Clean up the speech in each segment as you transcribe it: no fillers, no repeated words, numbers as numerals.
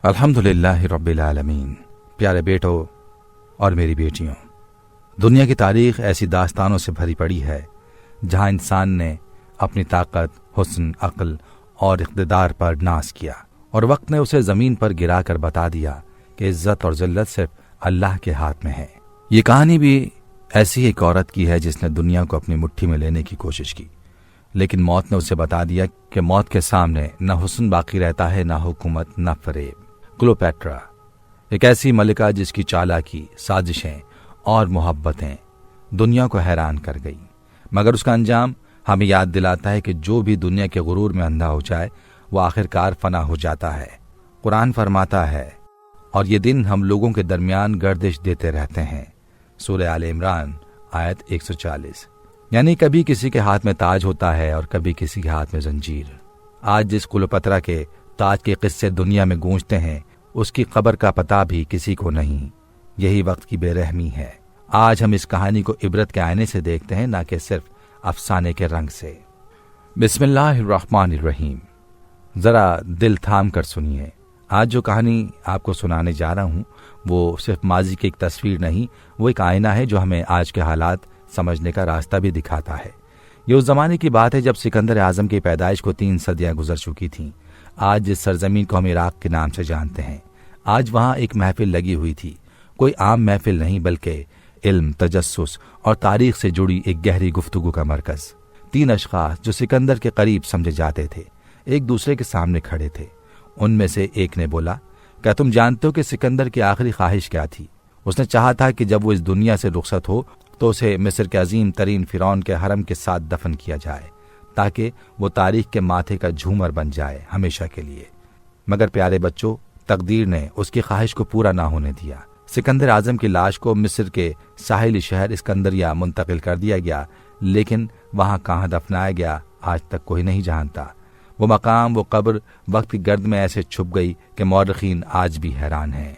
الحمدللہ رب العالمین۔ پیارے بیٹو اور میری بیٹیوں، دنیا کی تاریخ ایسی داستانوں سے بھری پڑی ہے جہاں انسان نے اپنی طاقت، حسن، عقل اور اقتدار پر ناز کیا، اور وقت نے اسے زمین پر گرا کر بتا دیا کہ عزت اور ذلت صرف اللہ کے ہاتھ میں ہے۔ یہ کہانی بھی ایسی ایک عورت کی ہے جس نے دنیا کو اپنی مٹھی میں لینے کی کوشش کی، لیکن موت نے اسے بتا دیا کہ موت کے سامنے نہ حسن باقی رہتا ہے، نہ حکومت، نہ فریب۔ کلیوپیٹرا ایک ایسی ملکہ جس کی چالاکی، سازشیں اور محبتیں دنیا کو حیران کر گئی، مگر اس کا انجام ہمیں یاد دلاتا ہے کہ جو بھی دنیا کے غرور میں اندھا ہو جائے وہ آخرکار فنا ہو جاتا ہے۔ قرآن فرماتا ہے، اور یہ دن ہم لوگوں کے درمیان گردش دیتے رہتے ہیں، سورہ آل عمران آیت 140۔ یعنی کبھی کسی کے ہاتھ میں تاج ہوتا ہے اور کبھی کسی کے ہاتھ میں زنجیر۔ آج جس کلیوپیٹرا کے تاج کے قصے دنیا میں گونجتے ہیں، اس کی قبر کا پتہ بھی کسی کو نہیں۔ یہی وقت کی بے رحمی ہے۔ آج ہم اس کہانی کو عبرت کے آئینے سے دیکھتے ہیں، نہ کہ صرف افسانے کے رنگ سے۔ بسم اللہ الرحمن الرحیم۔ ذرا دل تھام کر سنیے۔ آج جو کہانی آپ کو سنانے جا رہا ہوں وہ صرف ماضی کی ایک تصویر نہیں، وہ ایک آئینہ ہے جو ہمیں آج کے حالات سمجھنے کا راستہ بھی دکھاتا ہے۔ یہ اس زمانے کی بات ہے جب سکندر اعظم کی پیدائش کو 3 صدیاں گزر چکی تھیں۔ آج جس سرزمین کو ہم عراق کے نام سے جانتے ہیں، آج وہاں ایک محفل لگی ہوئی تھی۔ کوئی عام محفل نہیں، بلکہ علم، تجسس اور تاریخ سے جڑی ایک گہری گفتگو کا مرکز۔ 3 اشخاص جو سکندر کے قریب سمجھے جاتے تھے ایک دوسرے کے سامنے کھڑے تھے۔ ان میں سے ایک نے بولا، کیا تم جانتے ہو کہ سکندر کی آخری خواہش کیا تھی؟ اس نے چاہا تھا کہ جب وہ اس دنیا سے رخصت ہو تو اسے مصر کے عظیم ترین فرعون کے حرم کے ساتھ دفن کیا جائے، تاکہ وہ تاریخ کے ماتھے کا جھومر بن جائے ہمیشہ کے لیے۔ مگر پیارے بچوں، تقدیر نے اس کی خواہش کو پورا نہ ہونے دیا۔ سکندر اعظم کی لاش کو مصر کے ساحلی شہر اسکندریہ منتقل کر دیا گیا، لیکن وہاں کہاں دفنایا گیا آج تک کوئی نہیں جانتا۔ وہ مقام، وہ قبر وقت کی گرد میں ایسے چھپ گئی کہ مورخین آج بھی حیران ہیں۔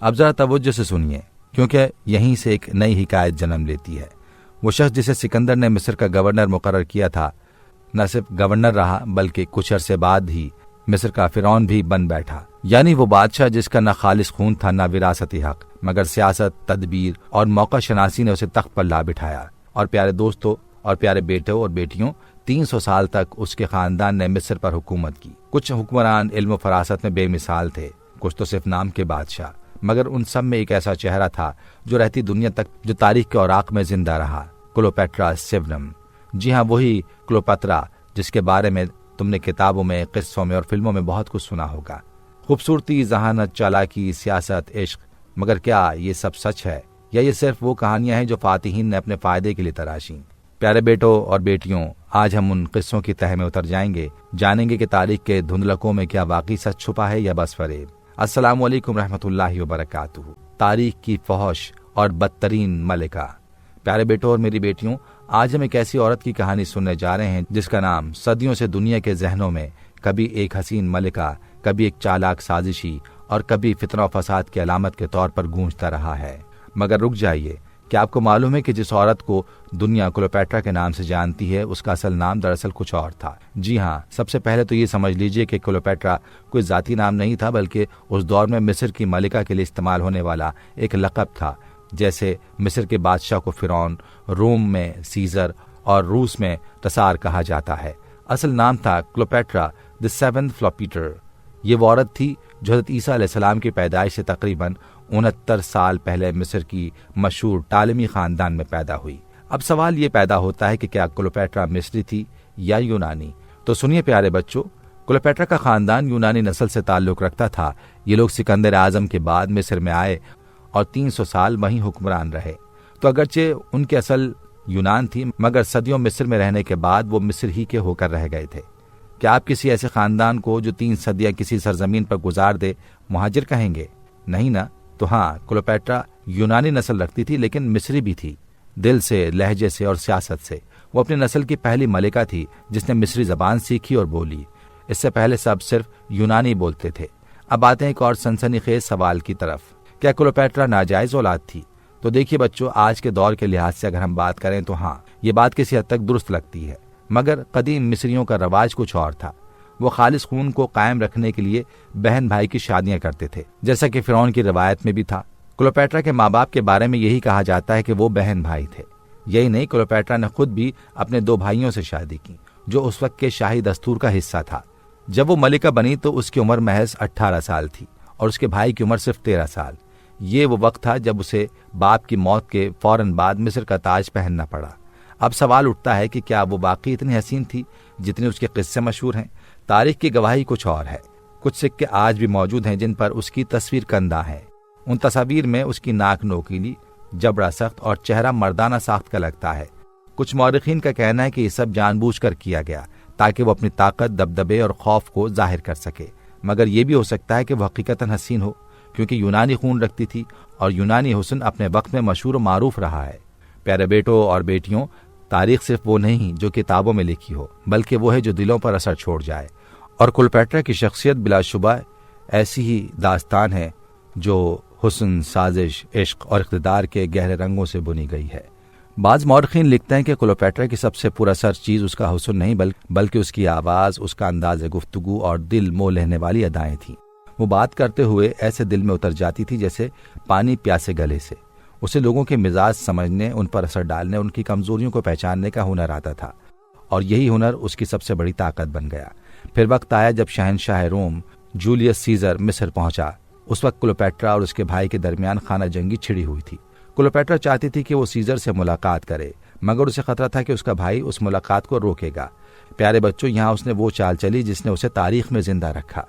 اب ذرا توجہ سے سنیے، کیونکہ یہیں سے ایک نئی حکایت جنم لیتی ہے۔ وہ شخص جسے سکندر نے مصر کا گورنر مقرر کیا تھا، نہ صرف گورنر رہا بلکہ کچھ عرصے بعد ہی مصر کا فرعون بھی بن بیٹھا۔ یعنی وہ بادشاہ جس کا نہ خالص خون تھا، نہ وراثتی حق، مگر سیاست، تدبیر اور موقع شناسی نے اسے تخت پر لا بٹھایا۔ اور پیارے دوستو اور پیارے بیٹوں اور بیٹیوں، 300 سال تک اس کے خاندان نے مصر پر حکومت کی۔ کچھ حکمران علم و فراست میں بے مثال تھے، کچھ تو صرف نام کے بادشاہ، مگر ان سب میں ایک ایسا چہرہ تھا جو رہتی دنیا تک، جو تاریخ کے اوراق میں زندہ رہا، کلیوپیٹرا سیورم۔ جی ہاں، وہی کلیوپیٹرا جس کے بارے میں تم نے کتابوں میں، قصوں میں اور فلموں میں بہت کچھ سنا ہوگا۔ خوبصورتی، ذہانت، چالاکی، سیاست، عشق۔ مگر کیا یہ سب سچ ہے، یا یہ صرف وہ کہانیاں ہیں جو فاتحین نے اپنے فائدے کے لیے تراشیں؟ پیارے بیٹوں اور بیٹیوں، آج ہم ان قصوں کی تہہ میں اتر جائیں گے، جانیں گے کہ تاریخ کے دھندلکوں میں کیا واقعی سچ چھپا ہے یا بس فریب۔ السلام علیکم رحمۃ اللہ وبرکاتہ۔ تاریخ کی فحش اور بدترین ملکہ۔ پیارے بیٹوں اور میری بیٹیوں، آج ہم ایک ایسی عورت کی کہانی سننے جا رہے ہیں جس کا نام صدیوں سے دنیا کے ذہنوں میں کبھی ایک حسین ملکہ، کبھی ایک چالاک سازشی اور کبھی فتنہ و فساد کی علامت کے طور پر گونجتا رہا ہے۔ مگر رک جائیے، کیا آپ کو معلوم ہے کہ جس عورت کو دنیا کلیوپیٹرا کے نام سے جانتی ہے اس کا اصل نام دراصل کچھ اور تھا؟ جی ہاں، سب سے پہلے تو یہ سمجھ لیجئے کہ کلیوپیٹرا کوئی ذاتی نام نہیں تھا، بلکہ اس دور میں مصر کی ملکہ کے لیے استعمال ہونے والا ایک لقب تھا۔ جیسے مصر کے بادشاہ کو فرعون، روم میں سیزر اور روس میں تسار کہا جاتا ہے۔ اصل نام تھا کلیوپیٹرا دی سیونتھ فلوپیٹر۔ یہ وہ عورت تھی جو حضرت عیسیٰ علیہ السلام کی پیدائش سے تقریباً 69 سال پہلے مصر کی مشہور ٹالمی خاندان میں پیدا ہوئی۔ اب سوال یہ پیدا ہوتا ہے کہ کیا کلیوپیٹرا مصری تھی یا یونانی؟ تو سنیے پیارے بچوں، کلیوپیٹرا کا خاندان یونانی نسل سے تعلق رکھتا تھا۔ یہ لوگ سکندر اعظم کے بعد مصر میں آئے اور 300 سال وہیں حکمران رہے۔ تو اگرچہ ان کی اصل یونان تھی، مگر صدیوں مصر میں رہنے کے بعد وہ مصر ہی کے ہو کر رہ گئے تھے۔ کیا آپ کسی ایسے خاندان کو جو 3 صدیاں کسی سرزمین پر گزار دے مہاجر کہیں گے؟ نہیں نا؟ تو ہاں، کلیوپیٹرا یونانی نسل رکھتی تھی لیکن مصری بھی تھی، دل سے، لہجے سے اور سیاست سے۔ وہ اپنی نسل کی پہلی ملکہ تھی جس نے مصری زبان سیکھی اور بولی۔ اس سے پہلے سب صرف یونانی بولتے تھے۔ اب آتے ہیں ایک اور سنسنی خیز سوال کی طرف، کیا کلیوپیٹرا ناجائز اولاد تھی؟ تو دیکھیے بچوں، آج کے دور کے لحاظ سے اگر ہم بات کریں تو ہاں، یہ بات کسی حد تک درست لگتی ہے، مگر قدیم مصریوں کا رواج کچھ اور تھا۔ وہ خالص خون کو قائم رکھنے کے لیے بہن بھائی کی شادیاں کرتے تھے، جیسا کہ فرعون کی روایت میں بھی تھا۔ کلیوپیٹرا کے ماں باپ کے بارے میں یہی کہا جاتا ہے کہ وہ بہن بھائی تھے۔ یہی نہیں، کلیوپیٹرا نے خود بھی اپنے 2 بھائیوں سے شادی کی، جو اس وقت کے شاہی دستور کا حصہ تھا۔ جب وہ ملکہ بنی تو اس کی عمر محض 18 سال تھی اور اس کے بھائی کی عمر صرف 13 سال۔ یہ وہ وقت تھا جب اسے باپ کی موت کے فوراً بعد مصر کا تاج پہننا پڑا۔ اب سوال اٹھتا ہے کہ کیا وہ واقعی اتنی حسین تھی جتنے اس کے قصے مشہور ہیں؟ تاریخ کی گواہی کچھ اور ہے۔ کچھ سکے آج بھی موجود ہیں جن پر اس کی تصویر کندہ ہے۔ ان تصاویر میں اس کی ناک نوکیلی، جبڑا سخت اور چہرہ مردانہ ساخت کا لگتا ہے۔ کچھ مورخین کا کہنا ہے کہ یہ سب جان بوجھ کر کیا گیا تاکہ وہ اپنی طاقت، دبدبے اور خوف کو ظاہر کر سکے، مگر یہ بھی ہو سکتا ہے کہ وہ حقیقتاً حسین ہو، کیونکہ یونانی خون رکھتی تھی اور یونانی حسن اپنے وقت میں مشہور و معروف رہا ہے۔ پیارے بیٹوں اور بیٹیوں، تاریخ صرف وہ نہیں جو کتابوں میں لکھی ہو، بلکہ وہ ہے جو دلوں پر اثر چھوڑ جائے، اور کلیوپیٹرا کی شخصیت بلا شبہ ایسی ہی داستان ہے جو حسن، سازش، عشق اور اقتدار کے گہرے رنگوں سے بنی گئی ہے۔ بعض مورخین لکھتے ہیں کہ کلیوپیٹرا کی سب سے پر اثر چیز اس کا حسن نہیں بلکہ اس کی آواز، اس کا انداز گفتگو اور دل موہ لینے والی ادائیں تھیں۔ وہ بات کرتے ہوئے ایسے دل میں اتر جاتی تھی جیسے پانی پیاسے گلے سے۔ اسے لوگوں کے مزاج سمجھنے، ان پر اثر ڈالنے، ان کی کمزوریوں کو پہچاننے کا ہنر آتا تھا، اور یہی ہنر اس کی سب سے بڑی طاقت بن گیا۔ پھر وقت آیا جب شہنشاہ روم جولیس سیزر مصر پہنچا۔ اس وقت کلیوپیٹرا اور اس کے بھائی کے درمیان خانہ جنگی چھڑی ہوئی تھی۔ کلیوپیٹرا چاہتی تھی کہ وہ سیزر سے ملاقات کرے، مگر اسے خطرہ تھا کہ اس کا بھائی اس ملاقات کو روکے گا۔ پیارے بچوں، یہاں اس نے وہ چال چلی جس نے اسے تاریخ میں زندہ رکھا۔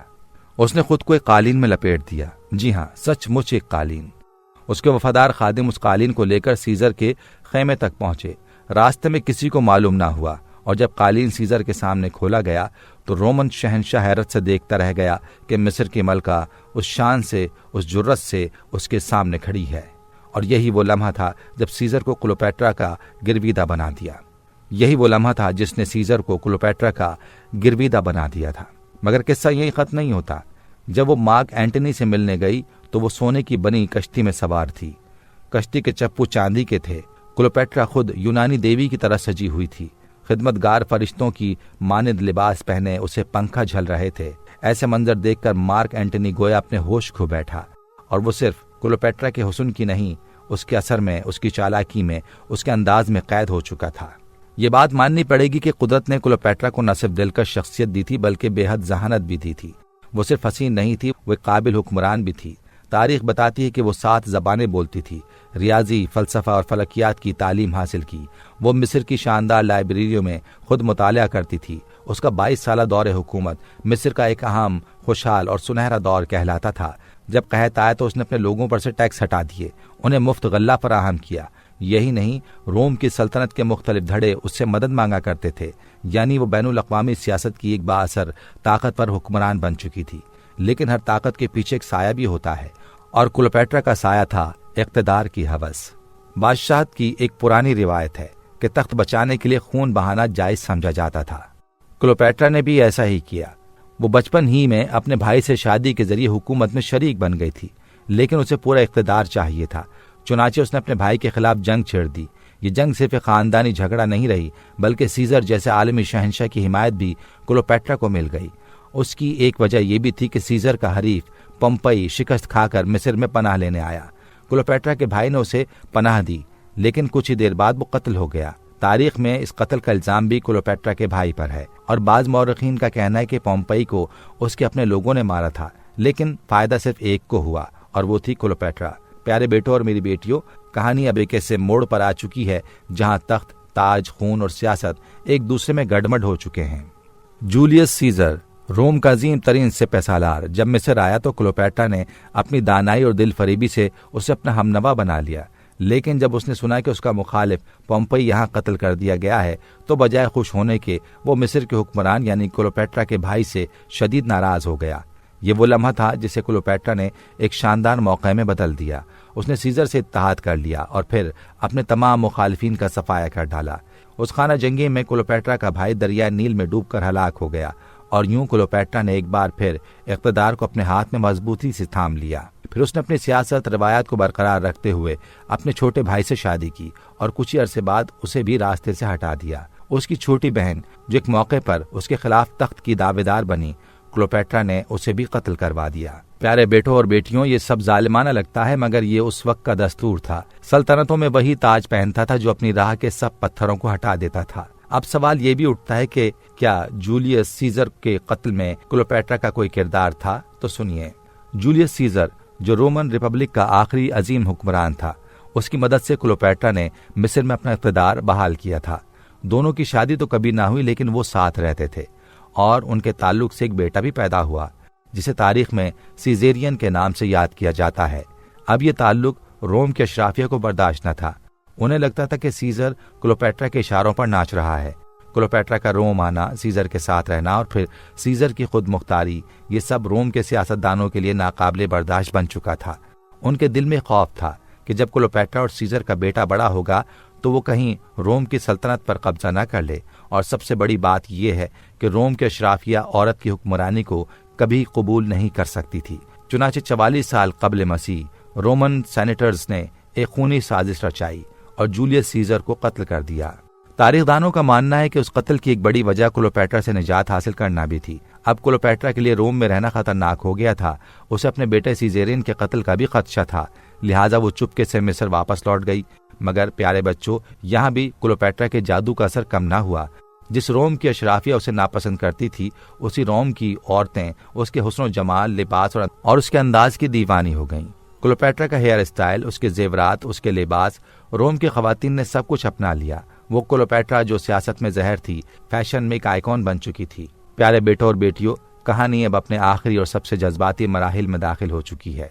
اس نے خود کو ایک قالین میں لپیٹ دیا، جی ہاں، سچ مچ ایک قالین۔ اس کے وفادار خادم اس قالین کو لے کر سیزر کے خیمے تک پہنچے۔ راستے میں کسی کو معلوم نہ ہوا، اور جب قالین سیزر کے سامنے کھولا گیا تو رومن شہنشاہ حیرت سے دیکھتا رہ گیا کہ مصر کی ملکہ اس شان سے، اس جرت سے اس کے سامنے کھڑی ہے۔ اور یہی وہ لمحہ تھا جب سیزر کو کلیوپیٹرا کا گرویدہ بنا دیا۔ یہی وہ لمحہ تھا جس نے سیزر کو کلیوپیٹرا کا گرویدہ بنا دیا تھا۔ مگر قصہ یہی ختم نہیں ہوتا۔ جب وہ مارک اینٹنی سے ملنے گئی تو وہ سونے کی بنی کشتی میں سوار تھی۔ کشتی کے چپو چاندی کے تھے۔ کلیوپیٹرا خود یونانی دیوی کی طرح سجی ہوئی تھی۔ خدمتگار فرشتوں کی مانند لباس پہنے اسے پنکھا جھل رہے تھے۔ ایسے منظر دیکھ کر مارک اینٹنی گویا اپنے ہوش کھو بیٹھا، اور وہ صرف کلیوپیٹرا کے حسن کی نہیں، اس کے اثر میں، اس کی چالاکی میں، اس کے انداز میں قید ہو چکا تھا۔ یہ بات ماننی پڑے گی کہ قدرت نے کلیوپیٹرا کو نہ صرف دلکش شخصیت دی تھی بلکہ بے حد ذہانت بھی دی تھی۔ وہ صرف حسین نہیں تھی، وہ ایک قابل حکمران بھی تھی۔ تاریخ بتاتی ہے کہ وہ 7 زبانیں بولتی تھی، ریاضی، فلسفہ اور فلکیات کی تعلیم حاصل کی۔ وہ مصر کی شاندار لائبریریوں میں خود مطالعہ کرتی تھی۔ اس کا 22 سالہ دور حکومت مصر کا ایک اہم، خوشحال اور سنہرا دور کہلاتا تھا۔ جب قحط آیا تو اس نے اپنے لوگوں پر سے ٹیکس ہٹا دیے، انہیں مفت غلہ فراہم کیا۔ یہی نہیں، روم کی سلطنت کے مختلف دھڑے اس سے مدد مانگا کرتے تھے، یعنی وہ بین الاقوامی سیاست کی ایک با اثر طاقتور حکمران بن چکی تھی۔ لیکن ہر طاقت کے پیچھے ایک سایہ بھی ہوتا ہے، اور کلیوپیٹرا کا سایہ تھا اقتدار کی ہوس۔ بادشاہت کی ایک پرانی روایت ہے کہ تخت بچانے کے لیے خون بہانا جائز سمجھا جاتا تھا۔ کلیوپیٹرا نے بھی ایسا ہی کیا۔ وہ بچپن ہی میں اپنے بھائی سے شادی کے ذریعے حکومت میں شریک بن گئی تھی، لیکن اسے پورا اقتدار چاہیے تھا۔ چنانچہ اس نے اپنے بھائی کے خلاف جنگ چھیڑ دی۔ یہ جنگ صرف ایک خاندانی جھگڑا نہیں رہی، بلکہ سیزر جیسے عالمی شہنشاہ کی حمایت بھی کلیوپیٹرا کو مل گئی۔ اس کی ایک وجہ یہ بھی تھی کہ سیزر کا حریف پمپئی شکست کھا کر مصر میں پناہ لینے آیا۔ کلیوپیٹرا کے بھائی نے اسے پناہ دی، لیکن کچھ ہی دیر بعد وہ قتل ہو گیا۔ تاریخ میں اس قتل کا الزام بھی کلیوپیٹرا کے بھائی پر ہے، اور بعض مورخین کا کہنا ہے کہ پمپئی کو اس کے اپنے لوگوں نے مارا تھا، لیکن فائدہ صرف ایک کو ہوا، اور وہ تھی کلیوپیٹرا۔ پیارے بیٹوں اور میری بیٹیوں، کہانی اب ایک ایسے موڑ پر آ چکی ہے جہاں تخت، تاج، خون اور سیاست ایک دوسرے میں گڈمڈ ہو چکے ہیں۔ جولیس سیزر، روم کا عظیم ترین سپہ سالار، جب مصر آیا تو کلیوپیٹرا نے اپنی دانائی اور دل فریبی سے اسے اپنا ہمنوا بنا لیا۔ لیکن جب اس نے سنا کہ اس کا مخالف پمپئی یہاں قتل کر دیا گیا ہے تو بجائے خوش ہونے کے وہ مصر کے حکمران یعنی کلیوپیٹرا کے بھائی سے شدید ناراض ہو گیا۔ یہ وہ لمحہ تھا جسے کلیوپیٹرا نے ایک شاندار موقع میں بدل دیا۔ اس نے سیزر سے اتحاد کر لیا اور پھر اپنے تمام مخالفین کا صفایا کر ڈالا۔ اس خانہ جنگی میں کلیوپیٹرا کا بھائی دریائے نیل میں ڈوب کر ہلاک ہو گیا، اور یوں کلیوپیٹرا نے ایک بار پھر اقتدار کو اپنے ہاتھ میں مضبوطی سے تھام لیا۔ پھر اس نے اپنی سیاست، روایات کو برقرار رکھتے ہوئے اپنے چھوٹے بھائی سے شادی کی، اور کچھ ہی عرصے بعد اسے بھی راستے سے ہٹا دیا۔ اس کی چھوٹی بہن جو ایک موقع پر اس کے خلاف تخت کی دعویدار بنی، کلوپیٹرا نے اسے بھی قتل کروا دیا۔ پیارے بیٹوں اور بیٹیوں، یہ سب ظالمانہ لگتا ہے مگر یہ اس وقت کا دستور تھا۔ سلطنتوں میں وہی تاج پہنتا تھا جو اپنی راہ کے سب پتھروں کو ہٹا دیتا تھا۔ اب سوال یہ بھی اٹھتا ہے کہ کیا جولیس سیزر کے قتل میں کلوپیٹرا کا کوئی کردار تھا؟ تو سنیے۔ جولیس سیزر جو رومن ریپبلک کا آخری عظیم حکمران تھا، اس کی مدد سے کلوپیٹرا نے مصر میں اپنا اقتدار بحال کیا تھا۔ دونوں کی شادی تو کبھی نہ ہوئی لیکن وہ ساتھ رہتے تھے اور ان کے تعلق سے ایک بیٹا بھی پیدا ہوا جسے تاریخ میں سیزیرین کے نام سے یاد کیا جاتا ہے۔ اب یہ تعلق روم کے اشرافیہ کو برداشت نہ تھا۔ انہیں لگتا تھا کہ سیزر کلوپیٹرا کے اشاروں پر ناچ رہا ہے۔ کلوپیٹرا کا روم آنا، سیزر کے ساتھ رہنا اور پھر سیزر کی خود مختاری، یہ سب روم کے سیاستدانوں کے لیے ناقابل برداشت بن چکا تھا۔ ان کے دل میں خوف تھا کہ جب کلوپیٹرا اور سیزر کا بیٹا بڑا ہوگا تو وہ کہیں روم کی سلطنت پر قبضہ نہ کر لے، اور سب سے بڑی بات یہ ہے کہ روم کے اشرافیہ عورت کی حکمرانی کو کبھی قبول نہیں کر سکتی تھی۔ چنانچہ 44 سال قبل مسیح رومن سینیٹرز نے ایک خونی سازش رچائی اور جولیس سیزر کو قتل کر دیا۔ تاریخ دانوں کا ماننا ہے کہ اس قتل کی ایک بڑی وجہ کلوپیٹرا سے نجات حاصل کرنا بھی تھی۔ اب کلوپیٹرا کے لیے روم میں رہنا خطرناک ہو گیا تھا۔ اسے اپنے بیٹے سیزیرین کے قتل کا بھی خدشہ تھا، لہٰذا وہ چپکے سے مصر واپس لوٹ گئی۔ مگر پیارے بچوں، یہاں بھی کلوپیٹرا کے جادو کا اثر کم نہ ہوا۔ جس روم کی اشرافیہ اسے ناپسند کرتی تھی، اسی روم کی عورتیں اس کے حسن و جمال، لباس اور اس کے انداز کی دیوانی ہو گئیں۔ کلوپیٹرا کا ہیئر اسٹائل، اس کے زیورات، اس کے لباس، روم کی خواتین نے سب کچھ اپنا لیا۔ وہ کلوپیٹرا جو سیاست میں زہر تھی، فیشن میں ایک آئیکن بن چکی تھی۔ پیارے بیٹوں اور بیٹیوں، کہانی اب اپنے آخری اور سب سے جذباتی مراحل میں داخل ہو چکی ہے۔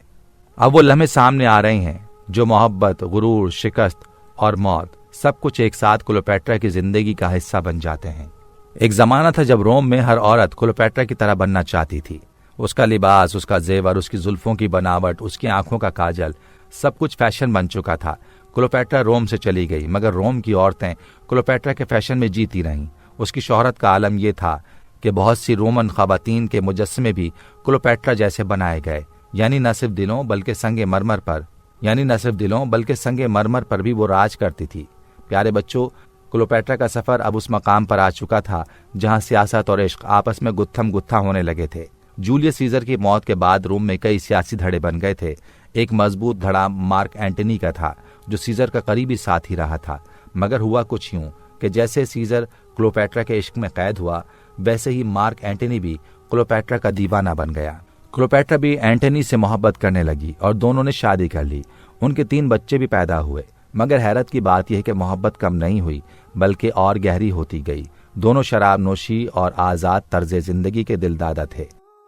اب وہ لمحے سامنے آ رہے ہیں جو محبت، غرور، شکست اور موت سب کچھ ایک ساتھ کلوپیٹرا کی زندگی کا حصہ بن جاتے ہیں۔ ایک زمانہ تھا جب روم میں ہر عورت کلوپیٹرا کی طرح بننا چاہتی تھی۔ اس کا لباس، اس کا زیور، اس کی زلفوں کی بناوٹ، اس کی آنکھوں کا کاجل، سب کچھ فیشن بن چکا تھا۔ کلوپیٹرا روم سے چلی گئی مگر روم کی عورتیں کلوپیٹرا کے فیشن میں جیتی رہیں۔ اس کی شہرت کا عالم یہ تھا کہ بہت سی رومن خواتین کے مجسمے بھی کلوپیٹرا جیسے بنائے گئے، یعنی نہ صرف دلوں بلکہ سنگ مرمر پر بھی وہ راج کرتی تھی۔ پیارے بچوں، کلوپیٹرا کا سفر اب اس مقام پر آ چکا تھا جہاں سیاست اور عشق آپس میں گتھم گتھا ہونے لگے تھے۔ جولیس سیزر کی موت کے بعد روم میں کئی سیاسی دھڑے بن گئے تھے۔ ایک مضبوط دھڑا مارک اینٹنی کا تھا جو سیزر کا قریبی ساتھی رہا تھا، مگر ہوا کچھ یوں کہ جیسے سیزر کلوپیٹرا کے عشق میں قید ہوا، ویسے ہی مارک اینٹنی بھی کلوپیٹرا کا دیوانہ بن گیا۔ کلوپیٹرا بھی اینٹنی سے محبت کرنے لگی اور دونوں نے شادی کر لی۔ ان کے 3 بچے بھی پیدا ہوئے، مگر حیرت کی بات یہ ہے کہ محبت کم نہیں ہوئی بلکہ اور گہری ہوتی گئی۔ دونوں شراب نوشی اور آزاد طرز زندگی کے دلدادہ تھے۔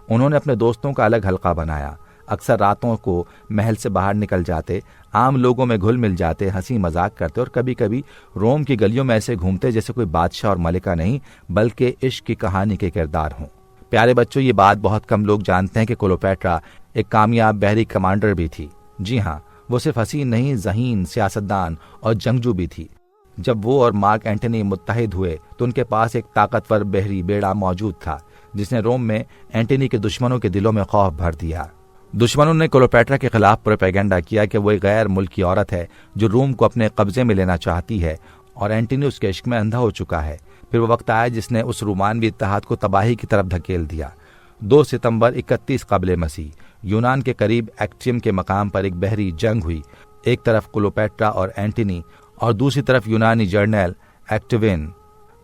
انہوں نے اپنے دوستوں کا الگ حلقہ بنایا، اکثر راتوں کو محل سے باہر نکل جاتے، عام لوگوں میں گھل مل جاتے، ہنسی مذاق کرتے اور کبھی کبھی روم کی گلیوں میں ایسے گھومتے جیسے کوئی بادشاہ اور ملکہ نہیں بلکہ عشق کی کہانی کے کردار ہوں۔ پیارے بچوں، یہ بات بہت کم لوگ جانتے ہیں کہ کلوپیٹرا ایک کامیاب بحری کمانڈر بھی تھی۔ جی ہاں، وہ صرف حسین نہیں، ذہین، سیاستدان اور جنگجو بھی تھی۔ جب وہ اور مارک اینٹنی متحد ہوئے تو ان کے پاس ایک طاقتور بحری بیڑا موجود تھا جس نے روم میں اینٹنی کے دشمنوں کے دلوں میں خوف بھر دیا۔ دشمنوں نے کلوپیٹرا کے خلاف پروپیگنڈا کیا کہ وہ ایک غیر ملکی عورت ہے جو روم کو اپنے قبضے میں لینا چاہتی ہے اور اینٹنی اس کے عشق میں اندھا ہو چکا ہے۔ پھر وہ وقت آیا جس نے اس رومانوی اتحاد کو تباہی کی طرف دھکیل دیا۔ 2 ستمبر 31 قبل مسیح یونان کے قریب ایکٹیم کے مقام پر ایک بحری جنگ ہوئی۔ ایک طرف کلوپیٹرا اور اینٹنی اور دوسری طرف یونانی جرنیل ایکٹیون۔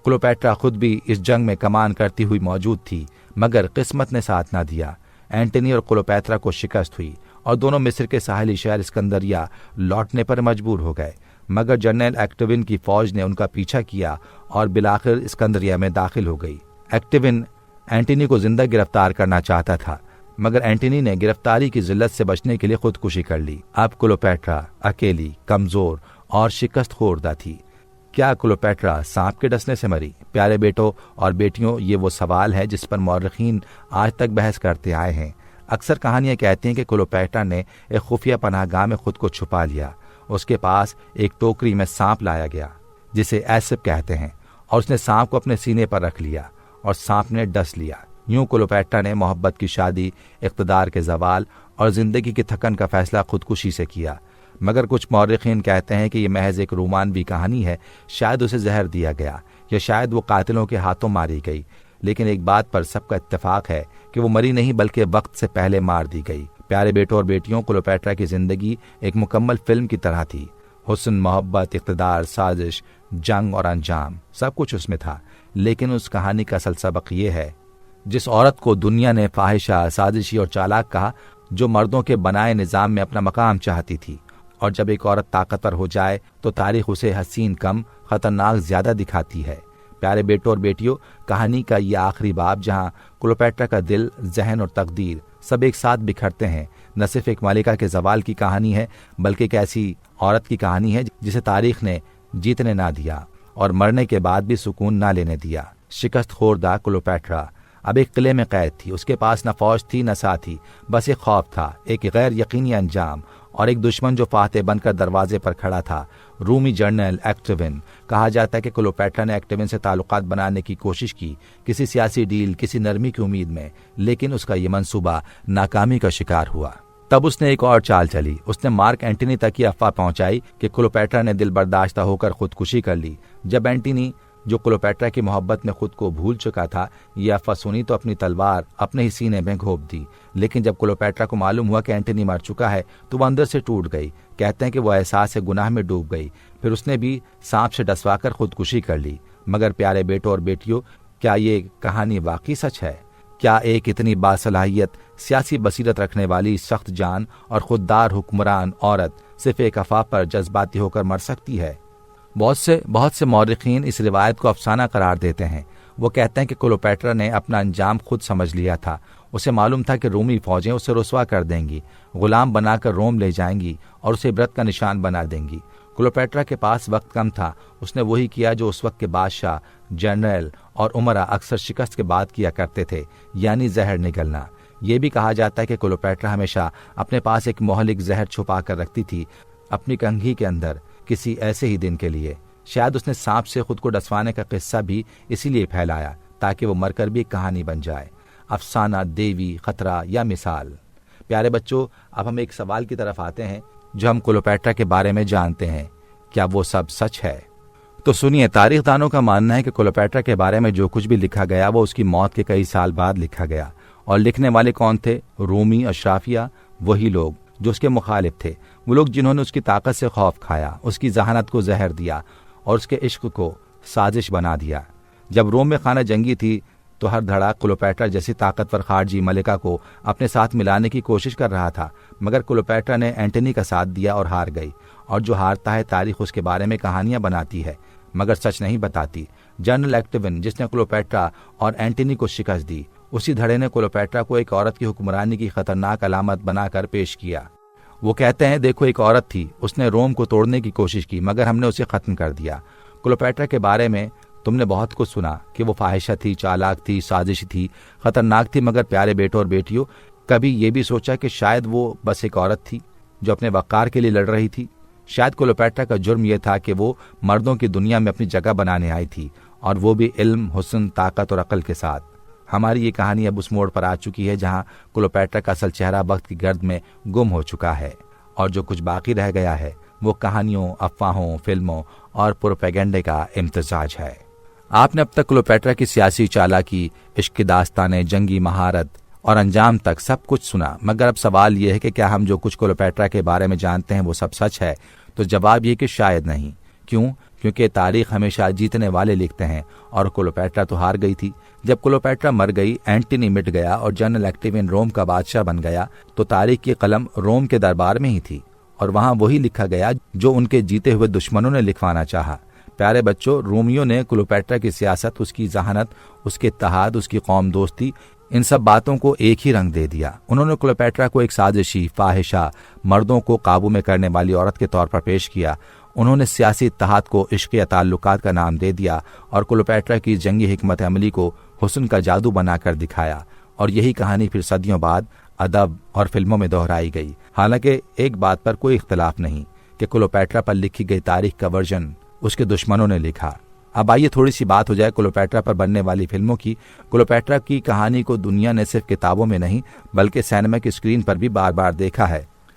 کلوپیٹرا خود بھی اس جنگ میں کمان کرتی ہوئی موجود تھی، مگر قسمت نے ساتھ نہ دیا۔ اینٹنی اور کلوپیٹرا کو شکست ہوئی اور دونوں مصر کے ساحلی شہر اسکندریہ لوٹنے پر مجبور ہو گئے، مگر جنرل ایکٹیون کی فوج نے ان کا پیچھا کیا اور بالآخر اسکندریہ میں داخل ہو گئی۔ ایکٹیون اینٹنی کو زندہ گرفتار کرنا چاہتا تھا، مگر اینٹنی نے گرفتاری کی ذلت سے بچنے کے لیے خودکشی کر لی۔ اب کلوپیٹرا اکیلی، کمزور اور شکست خوردہ تھی۔ کیا کلوپیٹرا سانپ کے ڈسنے سے مری؟ پیارے بیٹوں اور بیٹیوں، یہ وہ سوال ہے جس پر مورخین آج تک بحث کرتے آئے ہیں۔ اکثر کہانیاں کہتی ہیں کہ کلوپیٹرا نے ایک خفیہ پناہ گاہ میں خود کو چھپا لیا۔ اس کے پاس ایک ٹوکری میں سانپ لایا گیا جسے ایسپ کہتے ہیں، اور اس نے سانپ کو اپنے سینے پر رکھ لیا اور سانپ نے ڈس لیا۔ یوں کلوپیٹرا نے محبت کی شادی، اقتدار کے زوال اور زندگی کی تھکن کا فیصلہ خودکشی سے کیا۔ مگر کچھ مورخین کہتے ہیں کہ یہ محض ایک رومانوی کہانی ہے، شاید اسے زہر دیا گیا یا شاید وہ قاتلوں کے ہاتھوں ماری گئی، لیکن ایک بات پر سب کا اتفاق ہے کہ وہ مری نہیں بلکہ وقت سے پہلے مار دی گئی۔ پیارے بیٹوں اور بیٹیوں، کلیوپیٹرا کی زندگی ایک مکمل فلم کی طرح تھی۔ حسن، محبت، اقتدار، سازش، جنگ اور انجام، سب کچھ اس میں تھا، لیکن اس کہانی کا اصل سبق یہ ہے، جس عورت کو دنیا نے فاحشہ، سازشی اور چالاک کہا، جو مردوں کے بنائے نظام میں اپنا مقام چاہتی تھی، اور جب ایک عورت طاقتور ہو جائے تو تاریخ اسے حسین کم، خطرناک زیادہ دکھاتی ہے۔ پیارے بیٹوں اور بیٹیوں، کہانی کا یہ آخری باب جہاں کلیوپیٹرا کا دل، ذہن اور تقدیر سب ایک ساتھ بکھرتے ہیں، نہ صرف ایک ملکہ کے زوال کی کہانی ہے بلکہ ایک ایسی عورت کی کہانی ہے جسے تاریخ نے جیتنے نہ دیا اور مرنے کے بعد بھی سکون نہ لینے دیا۔ شکست خوردہ کلیوپیٹرا اب ایک قلعے میں قید تھی۔ اس کے پاس نہ فوج تھی نہ ساتھی، بس ایک خوف تھا، ایک غیر یقینی انجام اور ایک دشمن جو فاتح بن کر دروازے پر کھڑا تھا، رومی جنرل ایکٹیون۔ کہا جاتا ہے کہ کلیوپیٹرا نے ایکٹیون سے تعلقات بنانے کی کوشش کی، کسی سیاسی ڈیل، کسی نرمی کی امید میں، لیکن اس کا یہ منصوبہ ناکامی کا شکار ہوا۔ تب اس نے ایک اور چال چلی، اس نے مارک اینٹنی تک یہ افواہ پہنچائی کہ کلیوپیٹرا نے دل برداشتہ ہو کر خودکشی کر لی۔ جب اینٹنی، جو کلیوپیٹرا کی محبت میں خود کو بھول چکا تھا، یہ افواہ سنی تو اپنی تلوار اپنے ہی سینے میں گھونپ دی، لیکن جب کلیوپیٹرا کو معلوم ہوا کہ اینٹنی مر چکا ہے تو وہ اندر سے ٹوٹ گئی۔ کہتے ہیں کہ وہ احساس گناہ میں ڈوب گئی، پھر اس نے بھی سانپ سے ڈسوا کر خودکشی کر لی۔ مگر پیارے بیٹوں اور بیٹیوں، کیا یہ کہانی واقعی سچ ہے؟ کیا ایک اتنی باصلاحیت، سیاسی بصیرت رکھنے والی، سخت جان اور خوددار حکمران عورت صرف ایک افواہ پر جذباتی ہو کر مر سکتی ہے؟ بہت سے مورخین اس روایت کو افسانہ قرار دیتے ہیں۔ وہ کہتے ہیں کہ کلیوپیٹرا نے اپنا انجام خود سمجھ لیا تھا۔ اسے معلوم تھا کہ رومی فوجیں اسے رسوا کر دیں گی، غلام بنا کر روم لے جائیں گی اور اسے عبرت کا نشان بنا دیں گی۔ کلیوپیٹرا کے پاس وقت کم تھا، اس نے وہی کیا جو اس وقت کے بادشاہ، جنرل اور امراء اکثر شکست کے بعد کیا کرتے تھے، یعنی زہر نگلنا۔ یہ بھی کہا جاتا ہے کہ کلیوپیٹرا ہمیشہ اپنے پاس ایک مہلک زہر چھپا کر رکھتی تھی اپنی کنگھی کے اندر، کسی ایسے ہی دن کے لیے۔ شاید اس نے سانپ سے خود کو ڈسوانے کا قصہ بھی اسی لیے پھیلایا تاکہ وہ مر کر بھی ایک کہانی بن جائے، افسانہ، دیوی، خطرہ یا مثال۔ پیارے بچوں، اب ہم ایک سوال کی طرف آتے ہیں جو ہم کلیوپیٹرا کے بارے میں جانتے ہیں، کیا وہ سب سچ ہے؟ تو سنیے، تاریخ دانوں کا ماننا ہے کہ کلیوپیٹرا کے بارے میں جو کچھ بھی لکھا گیا وہ اس کی موت کے کئی سال بعد لکھا گیا، اور لکھنے والے کون تھے؟ رومی اشرافیہ، وہی لوگ جو اس کے مخالف تھے، وہ لوگ جنہوں نے اس کی طاقت سے خوف کھایا، اس کی ذہانت کو زہر دیا اور اس کے عشق کو سازش بنا دیا۔ جب روم میں خانہ جنگی تھی تو ہر دھڑا کلیوپیٹرا جیسی طاقتور خارجی ملکہ کو اپنے ساتھ ملانے کی کوشش کر رہا تھا، مگر کلیوپیٹرا نے اینٹنی کا ساتھ دیا اور ہار گئی، اور جو ہارتا ہے تاریخ اس کے بارے میں کہانیاں بناتی ہے مگر سچ نہیں بتاتی۔ جنرل ایکٹیون، جس نے کلیوپیٹرا اور اینٹنی کو شکست دی، اسی دھڑے نے کلیوپیٹرا کو ایک عورت کی حکمرانی کی خطرناک علامت بنا کر پیش کیا۔ وہ کہتے ہیں، دیکھو ایک عورت تھی، اس نے روم کو توڑنے کی کوشش کی مگر ہم نے اسے ختم کر دیا۔ کلیوپیٹرا کے بارے میں تم نے بہت کچھ سنا کہ وہ فاحشہ تھی، چالاک تھی، سازشی تھی، خطرناک تھی، مگر پیارے بیٹوں اور بیٹیوں، کبھی یہ بھی سوچا کہ شاید وہ بس ایک عورت تھی جو اپنے وقار کے لیے لڑ رہی تھی؟ شاید کلیوپیٹرا کا جرم یہ تھا کہ وہ مردوں کی دنیا میں اپنی جگہ بنانے آئی تھی، اور وہ بھی علم، حسن، طاقت اور عقل کے ساتھ۔ ہماری یہ کہانی اب اس موڑ پر آ چکی ہے جہاں کلیوپیٹرا کا اصل چہرہ وقت کی گرد میں گم ہو چکا ہے، اور جو کچھ باقی رہ گیا ہے وہ کہانیوں، افواہوں، فلموں اور پروپیگنڈے کا امتزاج ہے۔ آپ نے اب تک کلیوپیٹرا کی سیاسی چالاکی، عشق کی داستانیں، جنگی مہارت اور انجام تک سب کچھ سنا، مگر اب سوال یہ ہے کہ کیا ہم جو کچھ کلیوپیٹرا کے بارے میں جانتے ہیں وہ سب سچ ہے؟ تو جواب یہ کہ شاید نہیں۔ کیوں؟ کیونکہ تاریخ ہمیشہ جیتنے والے لکھتے ہیں، اور کلیوپیٹرا تو ہار گئی تھی۔ جب کلیوپیٹرا مر گئی، اینٹنی مٹ گیا اور جنرل ایکٹیون روم کا بادشاہ بن گیا، تو تاریخ کی قلم روم کے دربار میں ہی تھی، اور وہاں وہی لکھا گیا جو ان کے جیتے ہوئے دشمنوں نے لکھوانا چاہا۔ پیارے بچوں، رومیوں نے کلیوپیٹرا کی سیاست، اس کی ذہانت، اس کے اتحاد، اس کی قوم دوستی، ان سب باتوں کو ایک ہی رنگ دے دیا۔ انہوں نے کلیوپیٹرا کو ایک سازشی، فاحشہ، مردوں کو قابو میں کرنے والی عورت کے طور پر پیش کیا۔ انہوں نے سیاسی اتحاد کو عشق یا تعلقات کا نام دے دیا، اور کلیوپیٹرا کی جنگی حکمت عملی کو حسن کا جادو بنا کر دکھایا، اور یہی کہانی پھر صدیوں بعد ادب اور فلموں میں دہرائی گئی۔ حالانکہ ایک بات پر کوئی اختلاف نہیں کہ کلیوپیٹرا پر لکھی گئی تاریخ کا ورژن اس کے دشمنوں نے لکھا۔ اب آئیے تھوڑی سی بات ہو جائے کلیوپیٹرا پر بننے والی فلموں کی۔ کلیوپیٹرا کی کہانی کو دنیا نے صرف کتابوں میں نہیں بلکہ سینما کی اسکرین پر بھی بار بار دیکھا ہے۔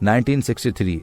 1963,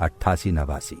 88-89।